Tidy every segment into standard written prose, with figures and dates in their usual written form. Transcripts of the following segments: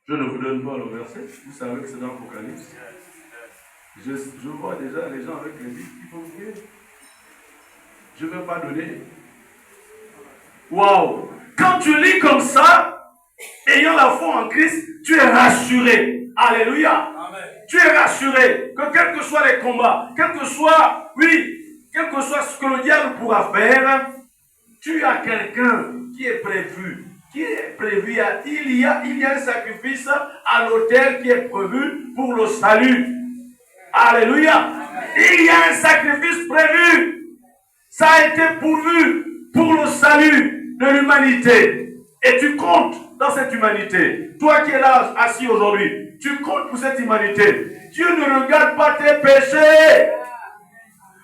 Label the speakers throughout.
Speaker 1: Je ne vous donne pas le verset, vous savez que c'est dans l'Apocalypse. Je vois déjà les gens avec les livres qui vont prier. Je ne vais pas donner. Waouh! Quand tu lis comme ça, ayant la foi en Christ, tu es rassuré. Alléluia! Amen. Tu es rassuré que quels que soient les combats, quel que soit ce que le diable pourra faire, tu as quelqu'un qui est prévu. Il y a un sacrifice à l'autel qui est prévu pour le salut. Alléluia. Il y a un sacrifice prévu. Ça a été pourvu pour le salut de l'humanité. Et tu comptes dans cette humanité. Toi qui es là assis aujourd'hui, tu comptes pour cette humanité. Dieu ne regarde pas tes péchés.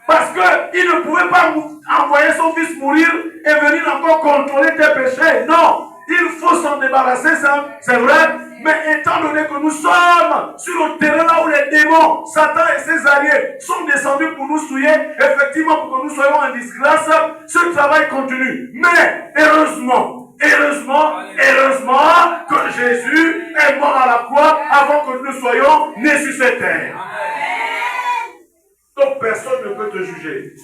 Speaker 1: Parce qu'il ne pouvait pas envoyer son fils mourir et venir encore contrôler tes péchés. Non. Il faut s'en débarrasser, ça, c'est vrai. Mais étant donné que nous sommes sur le terrain là où les démons, Satan et ses alliés sont descendus pour nous souiller, effectivement pour que nous soyons en disgrâce, ce travail continue. Mais heureusement que Jésus est mort à la croix avant que nous soyons nés sur cette terre. Donc personne ne peut te juger.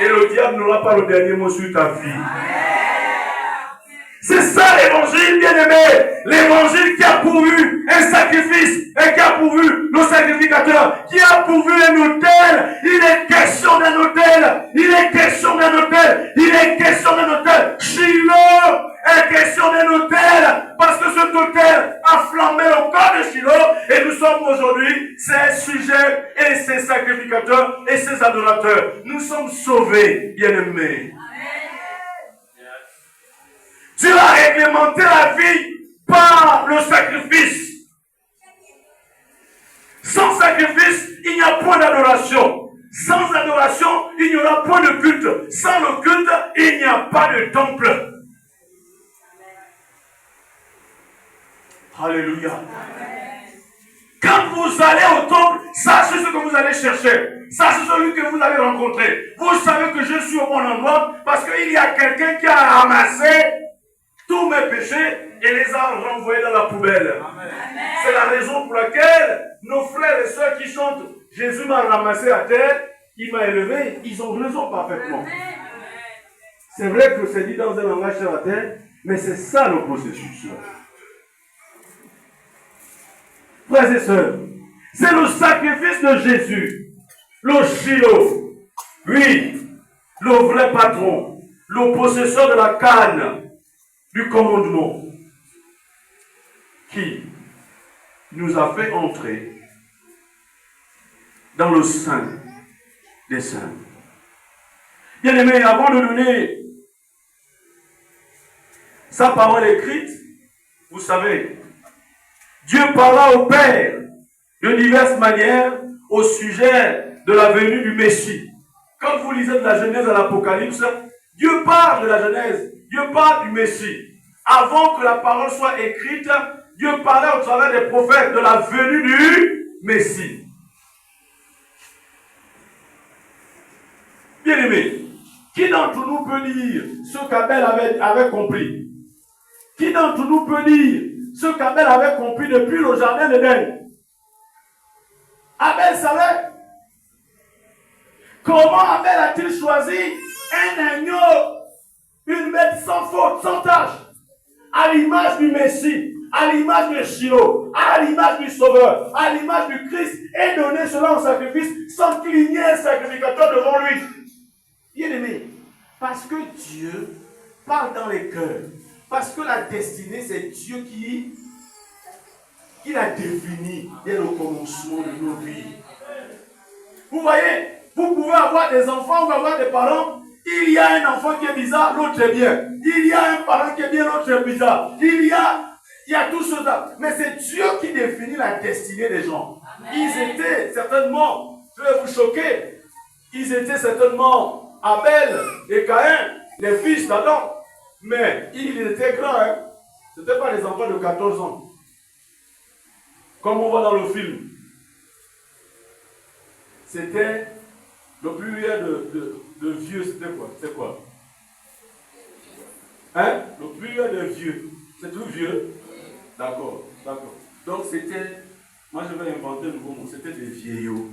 Speaker 1: Et le diable n'aura pas le dernier mot sur ta vie. C'est ça l'évangile, bien-aimé. L'évangile qui a pourvu un sacrifice et qui a pourvu le sacrificateur, qui a pourvu un autel. Il est question d'un autel. Il est question d'un autel. Il est question d'un autel. Shiloh est question d'un autel. Parce que cet autel a flambé le corps de Shiloh. Et nous sommes aujourd'hui ses sujets et ses sacrificateurs et ses adorateurs. Nous sommes sauvés, bien-aimés. Dieu a réglementé la vie par le sacrifice. Sans sacrifice, il n'y a point d'adoration. Sans adoration, il n'y aura point de culte. Sans le culte, il n'y a pas de temple. Alléluia. Quand vous allez au temple, sachez ce que vous allez chercher. Sachez celui que vous allez rencontrer. Vous savez que je suis au bon endroit parce qu'il y a quelqu'un qui a ramassé tous mes péchés et les a renvoyés dans la poubelle. Amen. C'est la raison pour laquelle nos frères et sœurs qui chantent « Jésus m'a ramassé à terre, il m'a élevé », ils ont raison parfaitement. Amen. C'est vrai que c'est dit dans un langage sur la terre, mais c'est ça le processus. Frères et sœurs, c'est le sacrifice de Jésus, le Shiloh, oui, le vrai patron, le possesseur de la canne, du commandement qui nous a fait entrer dans le sein des saints. Bien aimé, avant de donner sa parole écrite, vous savez, Dieu parla au Père de diverses manières au sujet de la venue du Messie. Quand vous lisez de la Genèse à l'Apocalypse, Dieu parle de la Genèse. Dieu parle du Messie. Avant que la parole soit écrite, Dieu parlait au travers des prophètes de la venue du Messie. Bien-aimé, qui d'entre nous peut dire ce qu'Abel avait compris? Qui d'entre nous peut dire ce qu'Abel avait compris depuis le jardin d'Éden? Abel savait. Comment Abel a-t-il choisi un agneau, une bête sans faute, sans tache, à l'image du Messie, à l'image de Shiloh, à l'image du Sauveur, à l'image du Christ, et donner cela en sacrifice sans qu'il y ait un sacrificateur devant lui? Bien-aimé, parce que Dieu parle dans les cœurs, parce que la destinée, c'est Dieu qui l'a défini dès le commencement de nos vies. Vous voyez, vous pouvez avoir des enfants ou avoir des parents. Il y a un enfant qui est bizarre, l'autre est bien. Il y a un parent qui est bien, l'autre est bizarre. Il y a tout cela. Mais c'est Dieu qui définit la destinée des gens. Amen. Ils étaient certainement, je vais vous choquer, ils étaient certainement Abel et Caïn, les fils d'Adam. Mais ils étaient grands. Hein? Ce n'étaient pas les enfants de 14 ans. Comme on voit dans le film. C'était le plus vieux de vieux, c'était quoi? C'est quoi? Hein? Le plus vieux de vieux. C'est tout vieux? D'accord, d'accord. Donc c'était, moi je vais inventer un nouveau mot, c'était des vieillots.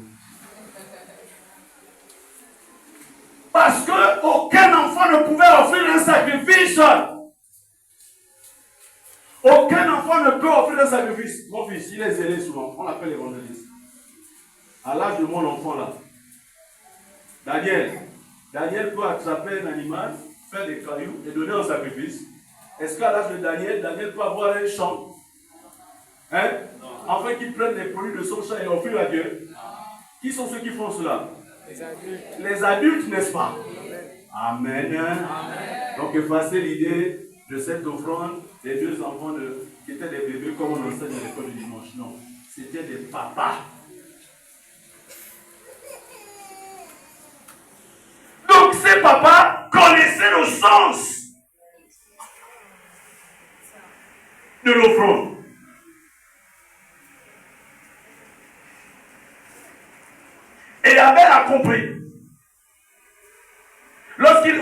Speaker 1: Parce qu'aucun enfant ne pouvait offrir un sacrifice. Aucun enfant ne peut offrir un sacrifice. Mon fils, il est zélé souvent. On l'appelle l'évangéliste. À l'âge de mon enfant là, Daniel peut attraper un animal, faire des cailloux et donner un sacrifice. Est-ce qu'à l'âge de Daniel peut avoir un champ, hein? Afin qu'il prenne les produits de son champ et l'offrir à Dieu? Qui sont ceux qui font cela? Les adultes, n'est-ce pas? Amen. Amen. Donc effacez l'idée de cette offrande des deux enfants qui étaient des bébés comme on enseigne à l'école du dimanche. Non, c'était des papas. Donc ces papas connaissaient le sens de l'offrande. Et Abel a compris. Lorsqu'il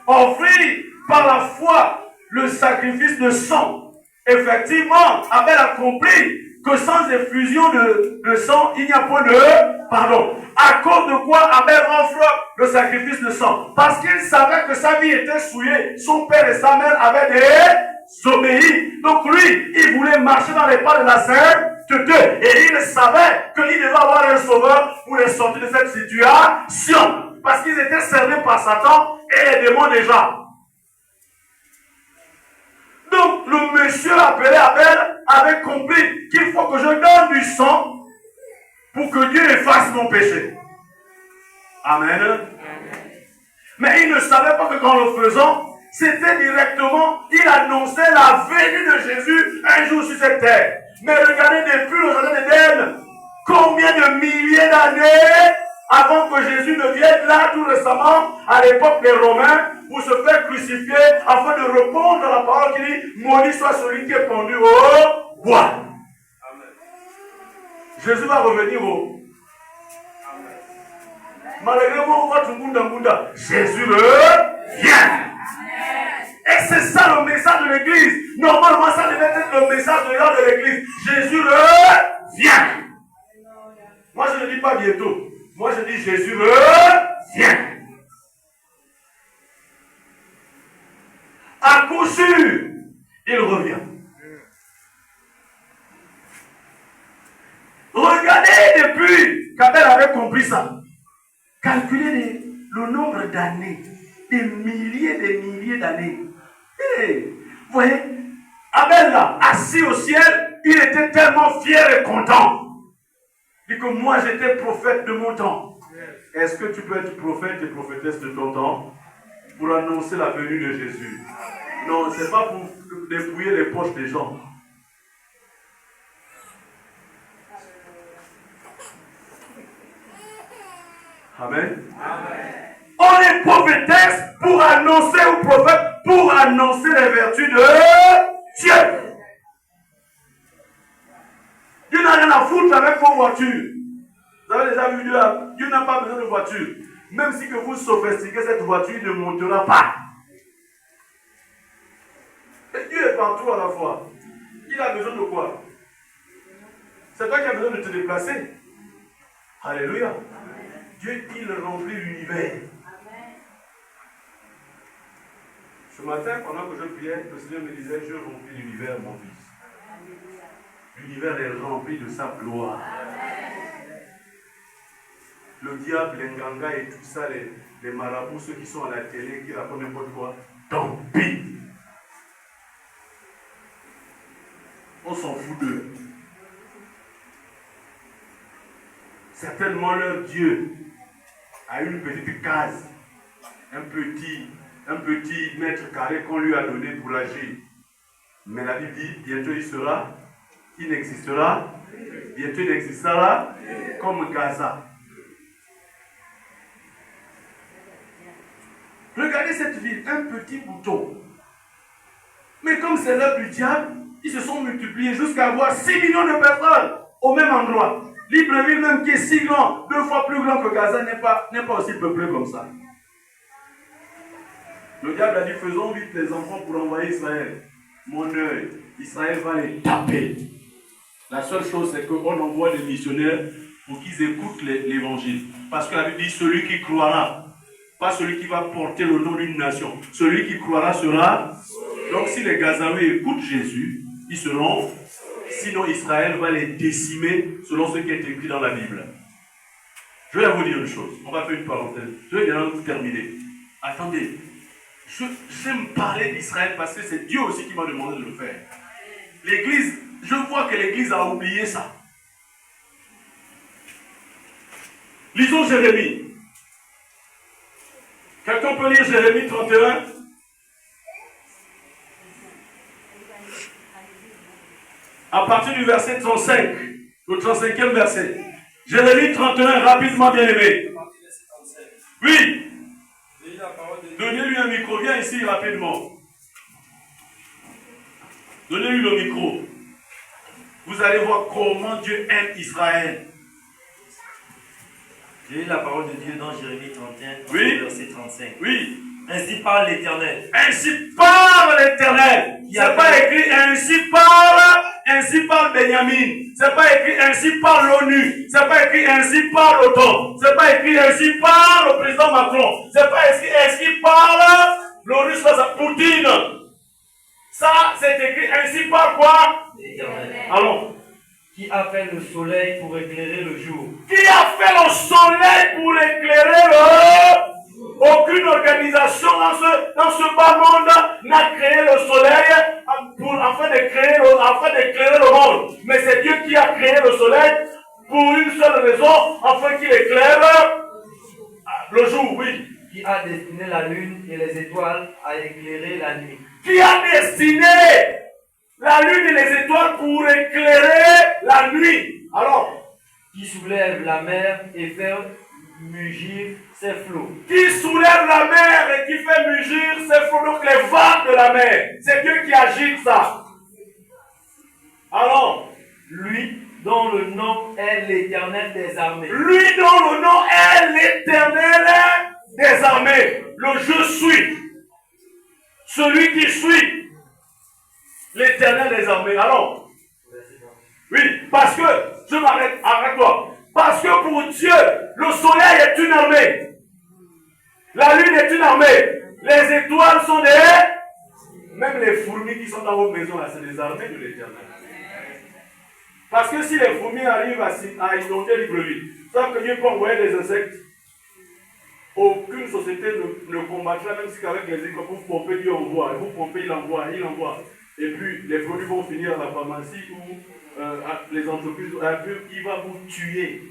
Speaker 1: offrit par la foi le sacrifice de sang, effectivement, Abel a compris que sans effusion de sang, il n'y a pas de pardon. À cause de quoi Abel offre le sacrifice de sang? Parce qu'il savait que sa vie était souillée. Son père et sa mère avaient désobéi. Donc lui, il voulait marcher dans les pas de la sainteté. Et il savait qu'il devait avoir un sauveur pour les sortir de cette situation. Parce qu'ils étaient cernés par Satan et les démons déjà. Donc le monsieur appelé Abel avait compris qu'il faut que je donne du sang pour que Dieu efface mon péché. Amen. Mais il ne savait pas que qu'en le faisant, c'était directement, il annonçait la venue de Jésus un jour sur cette terre. Mais regardez depuis le jardin d'Éden, combien de milliers d'années avant que Jésus ne vienne là tout récemment, à l'époque des Romains, pour se faire crucifier, afin de répondre à la parole qui dit, maudit soit celui qui est pendu au bois. Jésus va revenir au... Malgré votre Munda, Jésus revient. Et c'est ça le message de l'église. Normalement, ça devait être le message de l'église. Jésus revient. Moi, je ne dis pas bientôt. Moi, je dis Jésus revient. À coup sûr, il revient. Regardez depuis qu'Abel avait compris ça. Calculez le nombre d'années, des milliers d'années. Hey, vous voyez, Abel là, assis au ciel, il était tellement fier et content. Il dit que moi j'étais prophète de mon temps. Est-ce que tu peux être prophète et prophétesse de ton temps pour annoncer la venue de Jésus? Non, ce n'est pas pour dépouiller les poches des gens. Amen. Amen. On est prophétesse pour annoncer aux prophètes, pour annoncer les vertus de Dieu. Dieu n'a rien à foutre avec vos voitures. Vous avez déjà vu Dieu n'a pas besoin de voiture. Même si que vous sophistiquez cette voiture, il ne montera pas. Et Dieu est partout à la fois. Il a besoin de quoi? C'est toi qui as besoin de te déplacer. Alléluia. Dieu, il remplit l'univers. Ce matin, pendant que je priais, le Seigneur me disait, je remplis l'univers, mon fils. L'univers est rempli de sa gloire. Le diable, les nganga et tout ça, les marabouts, ceux qui sont à la télé, qui racontent n'importe quoi, tant pis. On s'en fout d'eux. Certainement leur Dieu a une petite case, un petit mètre carré qu'on lui a donné pour l'agir. Mais la Bible dit, bientôt il n'existera, bientôt il existera comme Gaza. Regardez cette ville, un petit bouton. Mais comme c'est l'œuvre du diable, ils se sont multipliés jusqu'à avoir 6 millions de personnes au même endroit. Libreville même qui est si grand, 2 fois plus grand que Gaza, n'est pas aussi peuplé comme ça. Le diable a dit, faisons vite les enfants pour envoyer Israël. Mon œil, Israël va les taper. La seule chose, c'est qu'on envoie des missionnaires pour qu'ils écoutent l'évangile. Parce que la Bible dit celui qui croira, pas celui qui va porter le nom d'une nation. Celui qui croira sera. Donc si les Gazaouis écoutent Jésus, ils seront. Sinon Israël va les décimer selon ce qui est écrit dans la Bible. Je vais vous dire une chose. On va faire une parenthèse. Je vais déjà vous terminer. Attendez. J'aime parler d'Israël parce que c'est Dieu aussi qui m'a demandé de le faire. L'église, je vois que l'église a oublié ça. Lisons Jérémie. Quelqu'un peut lire Jérémie 31? À partir du verset 35, le 35e verset. Jérémie 31, rapidement bien aimé. Oui. Donnez-lui un micro, viens ici rapidement. Donnez-lui le micro. Vous allez voir comment Dieu aime Israël.
Speaker 2: J'ai lu la parole de Dieu dans Jérémie 31,
Speaker 1: oui.
Speaker 2: Verset 35.
Speaker 1: Oui.
Speaker 2: Ainsi parle l'Éternel.
Speaker 1: Ainsi parle l'Éternel. C'est pas écrit ainsi parle Benjamin. C'est pas écrit ainsi parle l'ONU. C'est pas écrit ainsi parle l'OTAN. C'est pas écrit ainsi parle le président Macron. C'est pas écrit ainsi parle le russe Poutine. Ça, c'est écrit ainsi parle quoi?
Speaker 2: L'Éternel.
Speaker 1: Allons.
Speaker 2: Qui a fait le soleil pour éclairer le jour?
Speaker 1: Qui a fait le soleil pour éclairer le... Aucune organisation dans ce bas monde n'a créé le soleil afin d'éclairer le monde. Mais c'est Dieu qui a créé le soleil pour une seule raison, afin qu'il éclaire le jour, oui.
Speaker 2: Qui a destiné la lune et les étoiles à éclairer la nuit?
Speaker 1: Qui a destiné la lune et les étoiles pour éclairer la nuit? Alors,
Speaker 2: qui soulève la mer et fait mugir ses flots?
Speaker 1: Qui soulève la mer et qui fait mugir ses flots, donc les vagues de la mer. C'est Dieu qui agite ça. Alors,
Speaker 2: lui dont le nom est l'Éternel des armées.
Speaker 1: Lui dont le nom est l'Éternel des armées. Le je suis. Celui qui suit. L'Éternel des armées. Alors, oui, parce que, je m'arrête, arrête-toi. Parce que pour Dieu, le soleil est une armée. La lune est une armée. Les étoiles sont des... Même les fourmis qui sont dans vos maisons, là, c'est des armées de l'Éternel. Parce que si les fourmis arrivent à inonder Libreville, savez que Dieu peut envoyer des insectes. Aucune société ne combattra, même si avec les écoles, vous pompez, Dieu envoie. Vous pompez, il envoie. Et puis, les produits vont finir à la pharmacie ou les entreprises, il va vous tuer.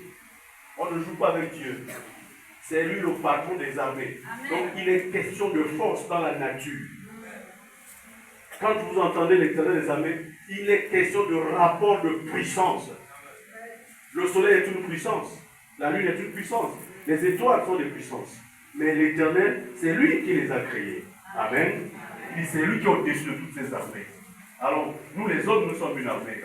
Speaker 1: On ne joue pas avec Dieu. C'est lui le patron des armées. Amen. Donc il est question de force dans la nature. Quand vous entendez l'Éternel des armées, il est question de rapport de puissance. Le soleil est une puissance. La lune est une puissance. Les étoiles sont des puissances. Mais l'Éternel, c'est lui qui les a créées. Amen. Et c'est lui qui est au-dessus de toutes ces armées. Alors, nous les autres, nous sommes une armée.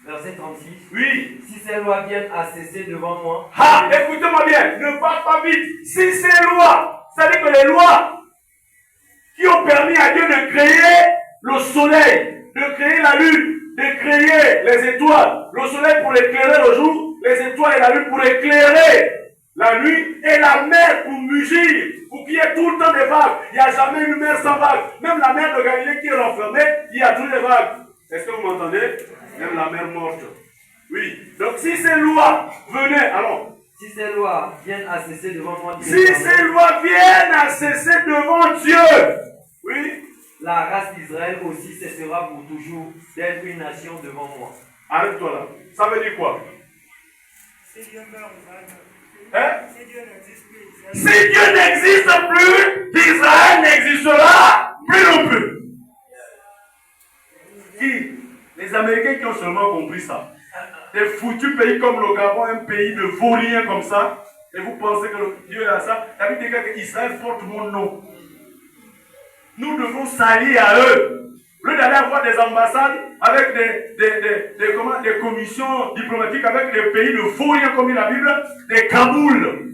Speaker 2: Verset 36.
Speaker 1: Oui.
Speaker 2: Si ces lois viennent à cesser devant moi.
Speaker 1: Ah, écoutez-moi bien, ne parle pas vite. Si ces lois, c'est-à-dire que les lois qui ont permis à Dieu de créer le soleil, de créer la lune, de créer les étoiles, le soleil pour éclairer le jour, les étoiles et la lune pour éclairer la nuit, et la mer pour mugir, pour qu'il y ait tout le temps des vagues. Il n'y a jamais une mer sans vagues. Même la mer de Galilée qui est renfermée, il y a toujours des vagues. Est-ce que vous m'entendez? Même la mer morte. Oui. Donc si ces lois venaient, alors.
Speaker 2: Si ces lois viennent à cesser devant moi.
Speaker 1: Si ces lois viennent à cesser devant Dieu. Oui.
Speaker 2: La race d'Israël aussi cessera pour toujours d'être une nation devant moi.
Speaker 1: Arrête-toi là. Ça veut dire quoi?
Speaker 3: Si Dieu meurt,
Speaker 1: hein?
Speaker 3: Si Dieu n'existe plus,
Speaker 1: si Dieu n'existe plus, Israël n'existera plus non plus. Qui? Les Américains qui ont seulement compris ça. Des foutus pays comme le Gabon, un pays de vauriens comme ça, et vous pensez que Dieu a ça. La Bible dit qu'Israël porte mon nom. Nous devons s'allier à eux. Au lieu d'aller avoir des ambassades avec des commissions diplomatiques avec des pays de vauriens comme dit la Bible, des Kaboul.